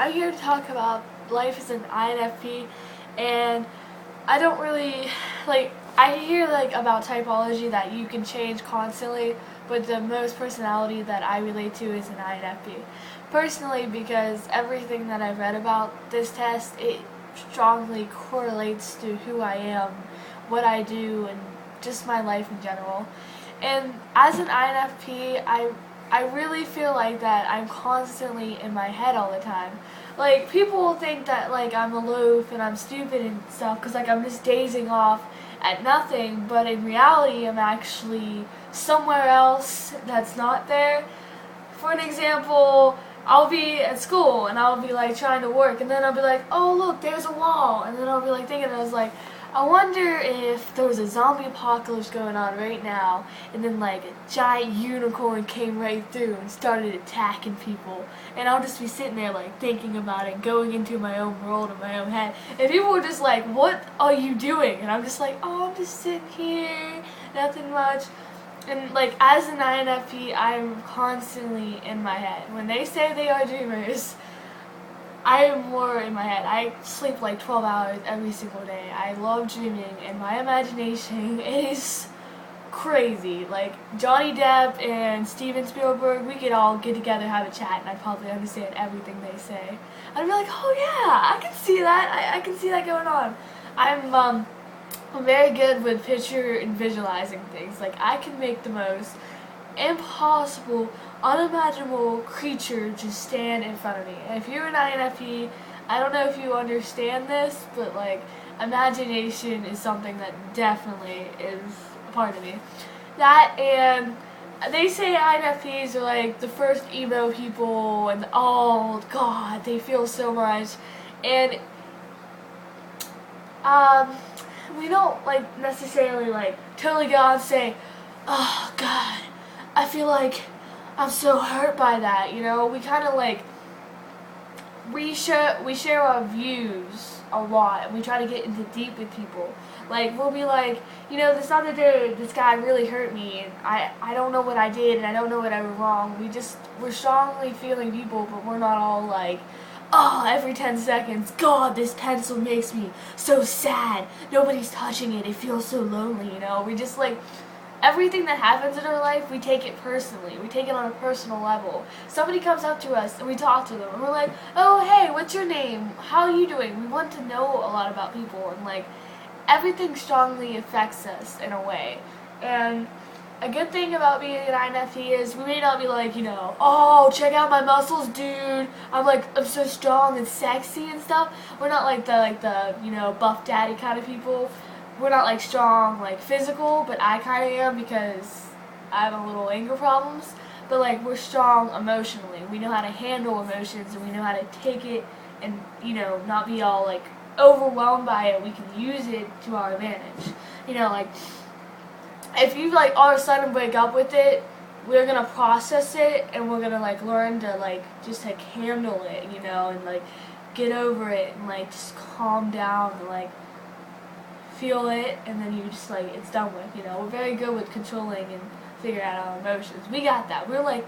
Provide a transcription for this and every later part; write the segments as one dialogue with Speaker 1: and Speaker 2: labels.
Speaker 1: I'm here to talk about life as an INFP, and I don't really, I hear, about typology that you can change constantly, but the most personality that I relate to is an INFP. Personally, because everything that I've read about this test, it strongly correlates to who I am, what I do, and just my life in general. And as an INFP, I really feel like that I'm constantly in my head all the time. Like, people will think that, I'm aloof and I'm stupid and stuff because, I'm just dazing off at nothing, but in reality, I'm actually somewhere else that's not there. For an example, I'll be at school and I'll be, trying to work, and then I'll be like, oh, look, there's a wall, and then I'll be, thinking, I wonder if there was a zombie apocalypse going on right now, and then a giant unicorn came right through and started attacking people, and I'll just be sitting there thinking about it, going into my own world in my own head, and people are just like, what are you doing? And I'm just like, oh, I'm just sitting here, nothing much. And as an INFP, I'm constantly in my head. When they say they are dreamers, I am more in my head. I sleep 12 hours every single day. I love dreaming, and my imagination is crazy. Johnny Depp and Steven Spielberg, we could all get together, have a chat, and I'd probably understand everything they say. I'd be like, oh yeah, I can see that. I can see that going on. I'm very good with picture and visualizing things. I can make the most impossible, unimaginable creature just stand in front of me. And if you're an INFP, I don't know if you understand this, but imagination is something that definitely is a part of me. That, and they say INFPs are the first emo people, and oh god, they feel so much. And we don't necessarily totally go out and say, oh god, I feel like I'm so hurt by that, you know. We kind of we share our views a lot, and we try to get into deep with people. We'll be this other day, this guy really hurt me, and I don't know what I did, and I don't know what I was wrong. We're strongly feeling people, but we're not all oh, every 10 seconds, God, this pencil makes me so sad. Nobody's touching it. It feels so lonely, you know. We just everything that happens in our life, we take it personally. We take it on a personal level. Somebody comes up to us and we talk to them and we're like, oh, hey, what's your name? How are you doing? We want to know a lot about people, and everything strongly affects us in a way. And a good thing about being an INFP is we may not be oh, check out my muscles, dude. I'm so strong and sexy and stuff. We're not the buff daddy kind of people. We're not strong, physical, but I kind of am because I have a little anger problems. But we're strong emotionally. We know how to handle emotions, and we know how to take it and, not be all overwhelmed by it. We can use it to our advantage. If you all of a sudden break up with it, we're gonna process it, and we're gonna learn to just handle it, and get over it, and just calm down and feel it, and then you just it's done with. We're very good with controlling and figuring out our emotions. We got that. We're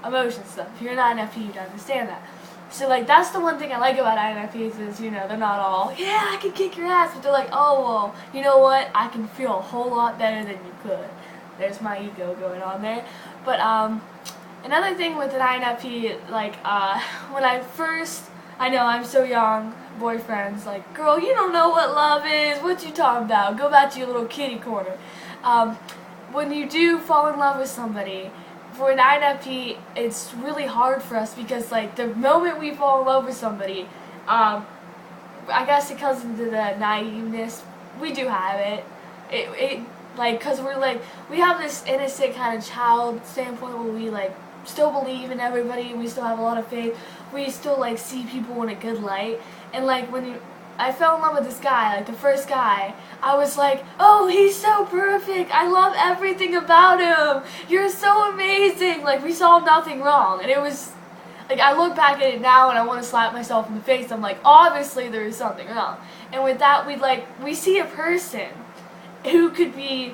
Speaker 1: emotion stuff. If you're not an INFP, you'd understand that. So that's the one thing I like about INFPs is, they're not all, yeah, I can kick your ass, but they're oh, well, you know what, I can feel a whole lot better than you could. There's my ego going on there. But another thing with an INFP, when I know I'm so young, boyfriends, girl, you don't know what love is, what you talking about, go back to your little kitty corner. When you do fall in love with somebody, for an INFP, it's really hard for us because, the moment we fall in love with somebody, I guess it comes into the naiveness. We do have it. Because we have this innocent kind of child standpoint where we, still believe in everybody. We still have a lot of faith. We still, see people in a good light. And, when I fell in love with this guy, the first guy, I was oh, he's so perfect, I love everything about him, you're so amazing, we saw nothing wrong, and it was, I look back at it now and I want to slap myself in the face. I'm obviously there is something wrong, and with that, we see a person who could be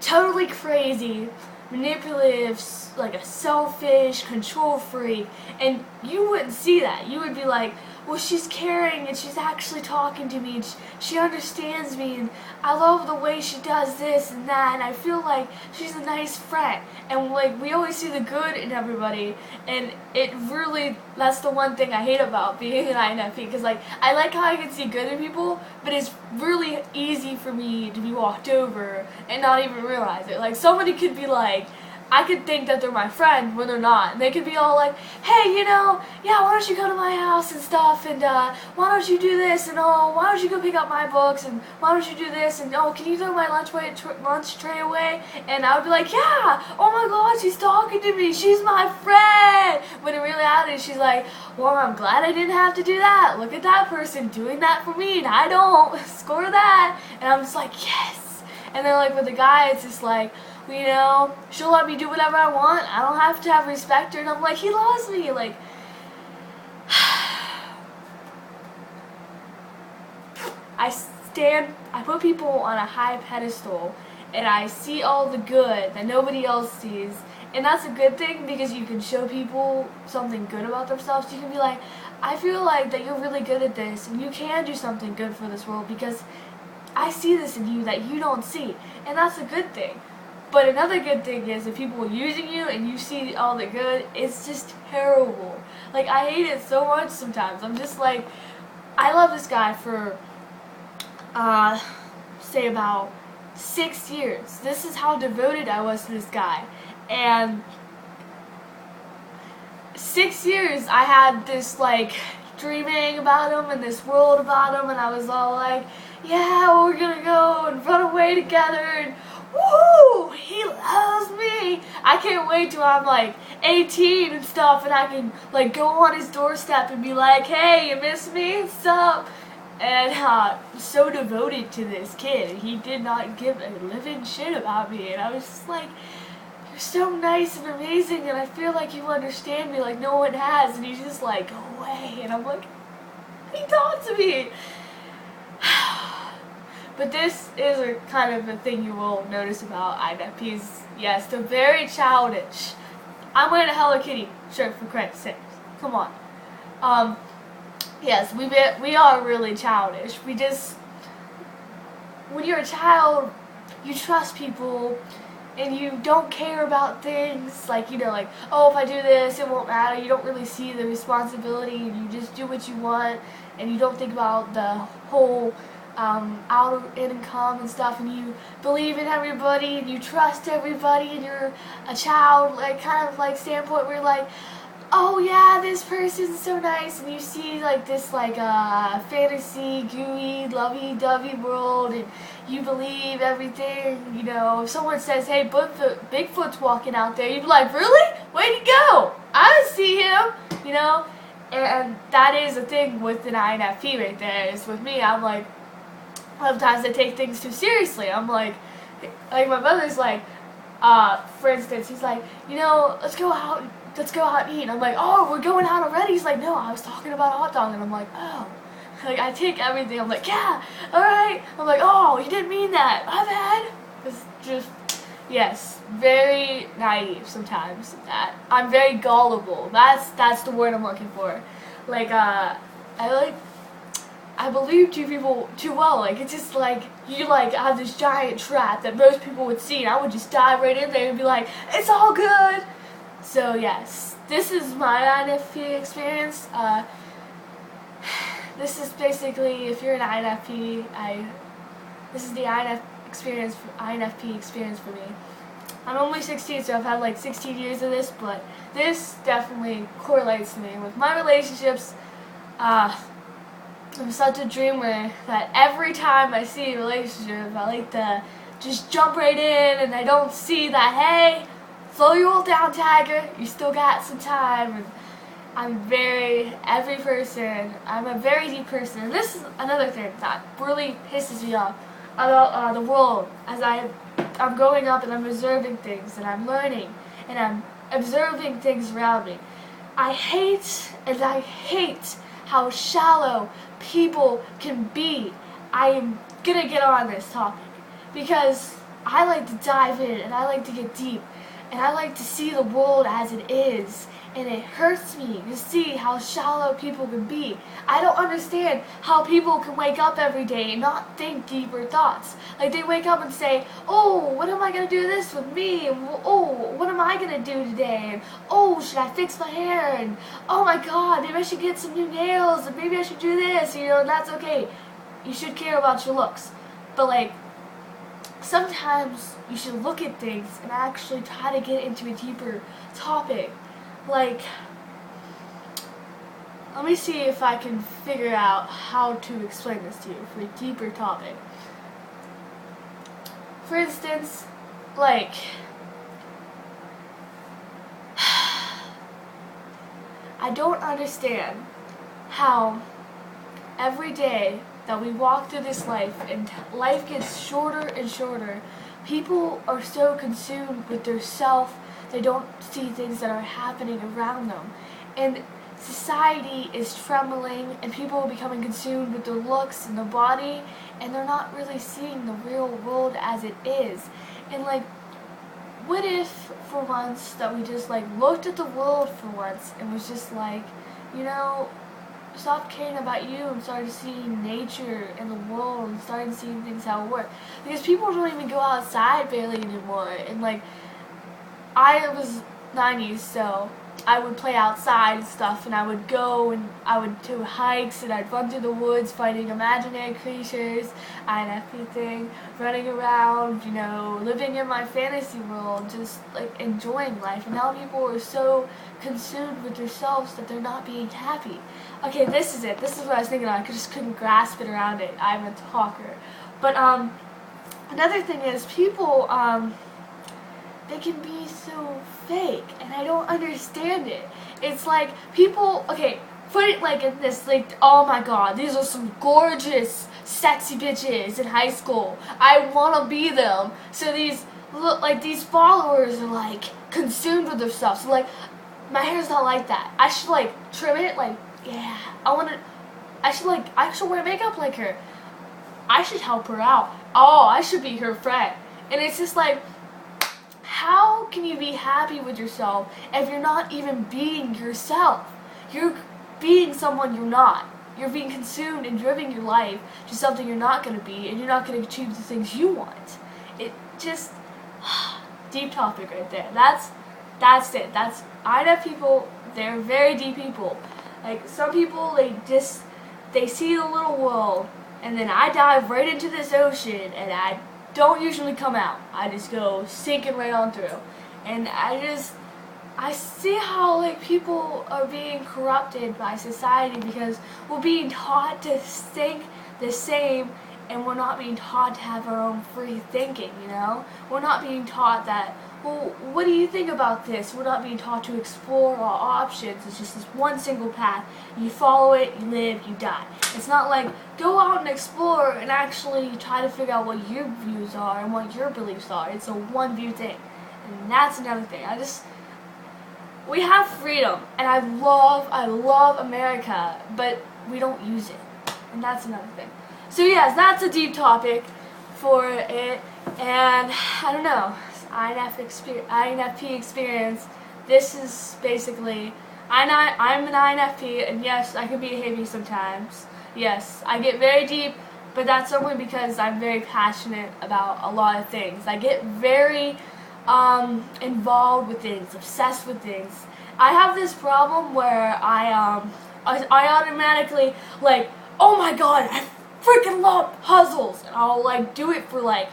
Speaker 1: totally crazy, manipulative, like a selfish control freak, and you wouldn't see that. You would be like, well, she's caring and she's actually talking to me and she understands me and I love the way she does this and that and I feel like she's a nice friend. And like we always see the good in everybody, and it really, that's the one thing I hate about being an INFP, because like I like how I can see good in people, but it's really easy for me to be walked over and not even realize it. Like somebody could be like, I could think that they're my friend when they're not. And they could be all like, hey, you know, yeah, why don't you go to my house and stuff, and why don't you do this, and oh, why don't you go pick up my books, and why don't you do this, and oh, can you throw my lunch tray away? And I would be like, yeah, oh my god, she's talking to me, she's my friend. When in reality, she's like, well, I'm glad I didn't have to do that. Look at that person doing that for me, and I don't. Score that. And I'm just like, yes. And then like with the guy, it's just like, you know, she'll let me do whatever I want. I don't have to have respect her. And I'm like, he loves me. Like, I put people on a high pedestal, and I see all the good that nobody else sees. And that's a good thing, because you can show people something good about themselves. You can be like, I feel like that you're really good at this, and you can do something good for this world, because I see this in you that you don't see. And that's a good thing. But another good thing is if people are using you and you see all the good, it's just terrible. Like, I hate it so much sometimes. I'm just like, I love this guy for, say about 6 years. This is how devoted I was to this guy. And 6 years I had this, like, dreaming about him and this world about him, and I was all like, yeah, we're gonna go and run away together, and woo! He loves me! I can't wait till I'm like 18 and stuff, and I can like go on his doorstep and be like, hey, you miss me? What's up? And so devoted to this kid. He did not give a living shit about me, and I was just like, you're so nice and amazing, and I feel like you understand me like no one has, and he's just like, go away. And I'm like, he talked to me. But this is a kind of a thing you will notice about INFPs. Yes, they're very childish. I'm wearing a Hello Kitty shirt for Christ's sake. Come on. Yes, we are really childish. We just, when you're a child, you trust people, and you don't care about things. Like, you know, like, oh, if I do this, it won't matter. You don't really see the responsibility, and you just do what you want, and you don't think about the whole out income and stuff, and you believe in everybody and you trust everybody, and you're a child, like kind of like standpoint where you're like, oh yeah, this person's so nice, and you see like this like fantasy gooey lovey-dovey world, and you believe everything. You know, if someone says, hey, Bigfoot's walking out there, you'd be like, really? Way to go! I see him, you know. And that is a thing with an INFP right there. Is with me, I'm like, sometimes I take things too seriously. I'm like my brother's like, for instance, he's like, you know, let's go out and eat. And I'm like, oh, we're going out already? He's like, no, I was talking about a hot dog. And I'm like, oh. Like, I take everything. I'm like, yeah, alright. I'm like, oh, you didn't mean that. My bad. It's just, yes, very naive sometimes. I'm very gullible. That's the word I'm looking for. Like, I believe two people too well. Like, it's just like, you like have this giant trap that most people would see, and I would just dive right in there and be like, it's all good. So yes, this is my INFP experience. This is basically, if you're an INFP, this is the INFP experience for me. I'm only 16, so I've had like 16 years of this, but this definitely correlates to me with my relationships. I'm such a dreamer that every time I see a relationship, I like to just jump right in, and I don't see that, hey, slow your roll down, Tiger, you still got some time. And I'm a very deep person. And this is another thing that really pisses me off about the world. As I'm growing up and I'm observing things, and I'm learning, and I'm observing things around me. I hate how shallow people can be. I am gonna get on this topic because I like to dive in and I like to get deep, and I like to see the world as it is. And it hurts me to see how shallow people can be. I don't understand how people can wake up every day and not think deeper thoughts. Like they wake up and say, oh, what am I going to do this with me? And, oh, what am I going to do today? And, oh, should I fix my hair? And, oh my God, maybe I should get some new nails. And maybe I should do this. You know, and that's okay. You should care about your looks. But like, sometimes you should look at things and actually try to get into a deeper topic. Like, let me see if I can figure out how to explain this to you for a deeper topic. For instance, like, I don't understand how every day that we walk through this life and life gets shorter and shorter, people are so consumed with their self. They don't see things that are happening around them. And society is trembling and people are becoming consumed with their looks and their body, and they're not really seeing the real world as it is. And like, what if for once that we just like looked at the world for once and was just like, you know, stop caring about you and started seeing nature and the world and started seeing things how it works. Because people don't even go outside barely anymore. And like, I was 90s, so I would play outside and stuff, and I would go and I would do hikes, and I'd run through the woods fighting imaginary creatures, INFP thing, running around, you know, living in my fantasy world, just like enjoying life. And now people are so consumed with themselves that they're not being happy. Okay, this is it. This is what I was thinking of. I just couldn't grasp it around it. I'm a talker. But another thing is people they can be so fake, and I don't understand it. It's like people, okay, put it like in this, like, oh my God, these are some gorgeous, sexy bitches in high school. I want to be them. So these, like, these followers are like consumed with themselves. So like, my hair's not like that. I should like trim it. Like, yeah, I should wear makeup like her. I should help her out. Oh, I should be her friend. And it's just like, how can you be happy with yourself if you're not even being yourself? You're being someone you're not. You're being consumed and driven your life to something you're not going to be, and you're not going to achieve the things you want. It just, deep topic right there. That's it. That's INF people. They're very deep people. Like, some people, they see the little world, and then I dive right into this ocean, and I don't usually come out. I just go sinking right on through. And I see how like people are being corrupted by society because we're being taught to think the same, and we're not being taught to have our own free thinking, you know? We're not being taught that, well, what do you think about this? We're not being taught to explore all options. It's just this one single path. You follow it, you live, you die. It's not like, go out and explore and actually try to figure out what your views are and what your beliefs are. It's a one view thing. And that's another thing. We have freedom, and I love America, but we don't use it. And that's another thing. So yes, that's a deep topic for it, and I don't know. INFP experience. This is basically, I'm an INFP, and yes, I can be heavy sometimes. Yes, I get very deep, but that's only because I'm very passionate about a lot of things. I get very involved with things, obsessed with things. I have this problem where I automatically, like, oh my God, I freaking love puzzles, and I'll like do it for like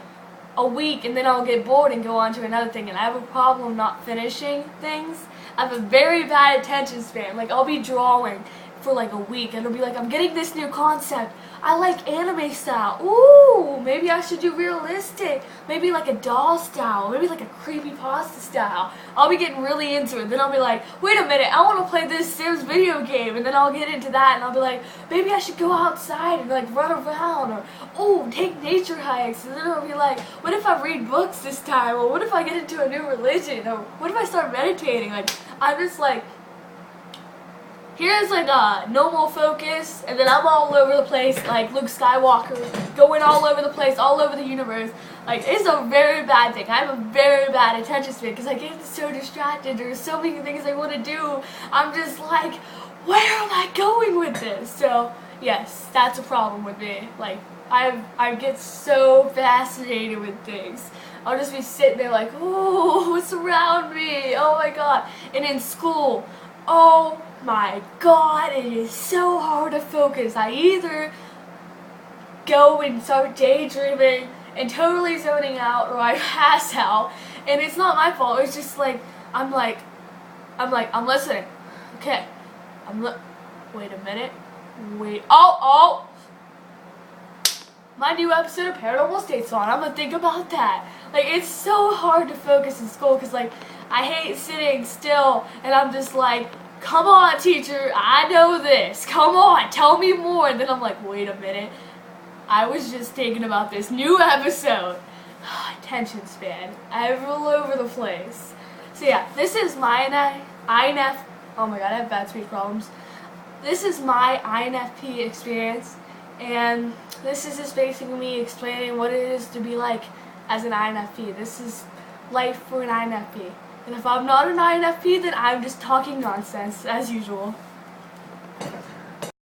Speaker 1: a week, and then I'll get bored and go on to another thing, and I have a problem not finishing things. I have a very bad attention span. Like, I'll be drawing for like a week, and it'll be like, I'm getting this new concept. I like anime style. Ooh, maybe I should do realistic. Maybe like a doll style. Maybe like a creepypasta style. I'll be getting really into it. Then I'll be like, wait a minute, I want to play this Sims video game. And then I'll get into that, and I'll be like, maybe I should go outside and like run around. Or, oh, take nature hikes. And then I'll be like, what if I read books this time? Or what if I get into a new religion? Or what if I start meditating? Like, I'm just like, here's like a normal focus, and then I'm all over the place like Luke Skywalker, going all over the place, all over the universe. Like, it's a very bad thing. I have a very bad attention span because I get so distracted. There's so many things I want to do. I'm just like, where am I going with this? So yes, that's a problem with me. Like, I get so fascinated with things. I'll just be sitting there like, oh, what's around me? Oh my god. And in school, oh my god, it is so hard to focus. I either go and start daydreaming and totally zoning out, or I pass out. And it's not my fault. It's just like, I'm listening. Okay. Wait a minute. Oh! My new episode of Paranormal State's on. I'm gonna think about that. Like, it's so hard to focus in school because, like, I hate sitting still and I'm just like, come on, teacher, I know this. Come on, tell me more. And then I'm like, wait a minute. I was just thinking about this new episode. Attention span. All over the place. So yeah, this is my INF. Oh my god, I have bad speech problems. This is my INFP experience, and this is just basically me explaining what it is to be like as an INFP. This is life for an INFP. And if I'm not an INFP, then I'm just talking nonsense, as usual.